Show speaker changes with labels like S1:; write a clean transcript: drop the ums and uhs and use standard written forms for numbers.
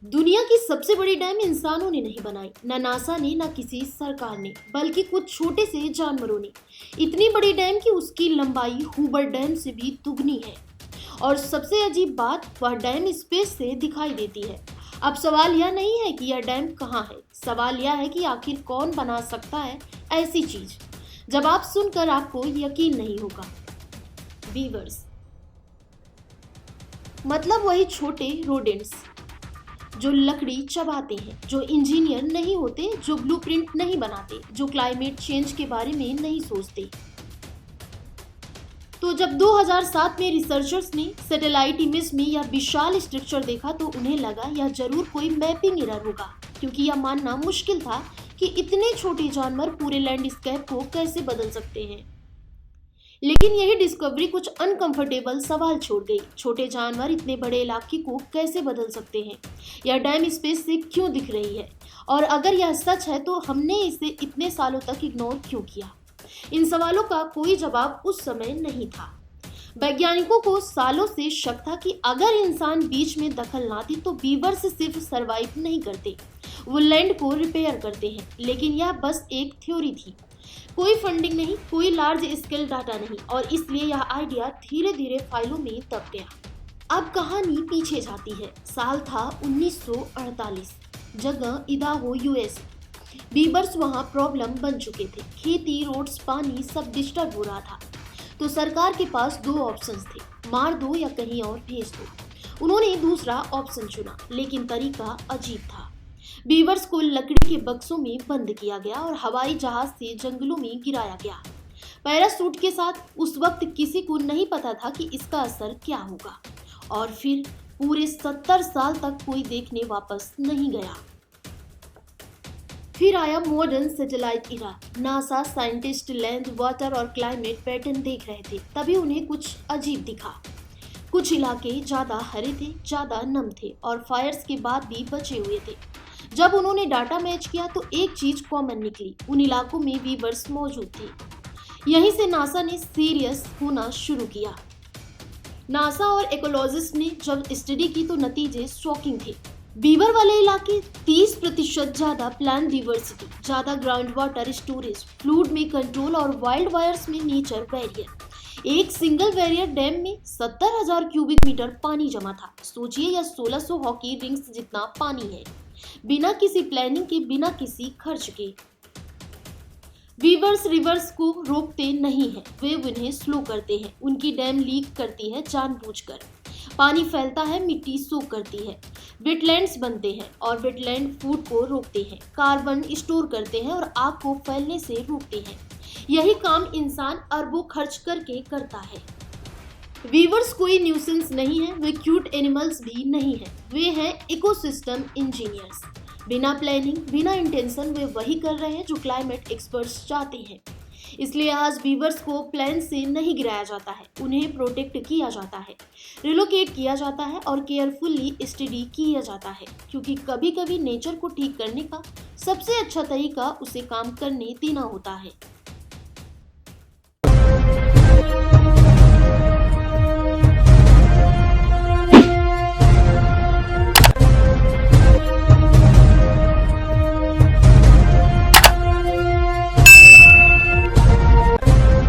S1: दुनिया की सबसे बड़ी डैम इंसानों ने नहीं बनाई, ना नासा ने, ना किसी सरकार ने, बल्कि कुछ छोटे से जानवरों ने। इतनी बड़ी डैम कि उसकी लंबाई हूबर डैम से भी दुगनी है। और सबसे अजीब बात, वह डैम स्पेस से दिखाई देती है। अब सवाल यह नहीं है कि यह डैम कहाँ है, सवाल यह है कि आखिर कौन बना सकता है ऐसी चीज। जवाब सुनकर आपको यकीन नहीं होगा। बीवर्स मतलब वही छोटे रोडेंट्स जो लकड़ी चबाते हैं, जो इंजीनियर नहीं होते, जो ब्लूप्रिंट नहीं बनाते, जो क्लाइमेट चेंज के बारे में नहीं सोचते। तो जब 2007 में रिसर्चर्स ने सैटेलाइट इमेज में यह विशाल स्ट्रक्चर देखा तो उन्हें लगा यह जरूर कोई मैपिंग एरर होगा, क्योंकि यह मानना मुश्किल था कि इतने छोटे जानवर पूरे लैंडस्केप को कैसे बदल सकते हैं। लेकिन यही डिस्कवरी कुछ अनकंफर्टेबल सवाल छोड़ गई। छोटे जानवर इतने बड़े इलाके को कैसे बदल सकते हैं? यह डैम स्पेस से क्यों दिख रही है? और अगर यह सच है तो हमने इसे इतने सालों तक इग्नोर क्यों किया? इन सवालों का कोई जवाब उस समय नहीं था। वैज्ञानिकों को सालों से शक था कि अगर इंसान बीच में दखल ना दे तो बीवर्स सिर्फ सरवाइव नहीं करते, वो लैंड को रिपेयर करते हैं। लेकिन यह बस एक थ्योरी थी, कोई फंडिंग नहीं, कोई लार्ज स्केल डाटा नहीं, और इसलिए यह आइडिया धीरे धीरे फाइलों में दब गया। अब कहानी पीछे जाती है। साल था 1948, जगह इदाहो, यूएस। बीवर्स वहां प्रॉब्लम बन चुके थे। खेती, रोड्स, पानी सब डिस्टर्ब हो रहा था। तो सरकार के पास दो ऑप्शंस थे, मार दो या कहीं और भेज दो। उन्होंने दूसरा ऑप्शन चुना, लेकिन तरीका अजीब था। बीवर्स को लकड़ी के बक्सों में बंद किया गया और हवाई जहाज से जंगलों में गिराया गया, पैराशूट के साथ। उस वक्त किसी को नहीं पता था कि इसका असर क्या होगा। और फिर पूरे 70 साल तक कोई देखने वापस नहीं गया। फिर आया मॉडर्न सैटेलाइट इरा। नासा साइंटिस्ट लैंड, वाटर और क्लाइमेट पैटर्न देख रहे थे। तभी उन्हें कुछ अजीब दिखा। कुछ इलाके ज्यादा हरे थे, ज्यादा नम थे, और फायर्स के बाद भी बचे हुए थे। जब उन्होंने डाटा मैच किया तो एक चीज कॉमन निकली, उन इलाकों में बीवर्स मौजूद थे। यहीं से नासा ने सीरियस होना शुरू किया। नासा और इकोलॉजिस्ट ने जब स्टडी की तो नतीजे शॉकिंग थे। बीवर वाले इलाके 30% ज्यादा प्लांट डिवर्सिटी, ज्यादा ग्राउंड वाटर स्टोरेज, फ्लूड में कंट्रोल और वाइल्ड वायर्स में नेचर बैरियर। एक सिंगल बैरियर डैम में 70,000 क्यूबिक मीटर पानी जमा था। सोचिए, यह 1600 हॉकी रिंग्स जितना पानी है, बिना किसी प्लानिंग के, बिना किसी खर्च के। बीवर्स रिवर्स को रोकते नहीं हैं, वे उन्हें स्लो करते हैं। उनकी डैम लीक करती है जानबूझकर। पानी फैलता है, मिट्टी सोख करती है, वेटलैंड्स बनते हैं, और वेटलैंड फूड को रोकते हैं, कार्बन स्टोर करते हैं और आग को फैलने से रोकते हैं। यही काम इंसान अरबों खर्च करके करता है। वीवर्स कोई न्यूसेंस नहीं है, वे क्यूट एनिमल्स भी नहीं है, वे हैं इकोसिस्टम इंजीनियर्स। बिना प्लानिंग, बिना इंटेंशन वे वही कर रहे हैं जो क्लाइमेट एक्सपर्ट्स चाहते हैं। इसलिए आज बीवर्स को प्लेन से नहीं गिराया जाता है, उन्हें प्रोटेक्ट किया जाता है, रिलोकेट किया जाता है और केयरफुली स्टडी किया जाता है, क्योंकि कभी कभी नेचर को ठीक करने का सबसे अच्छा तरीका उसे काम करने देना होता है।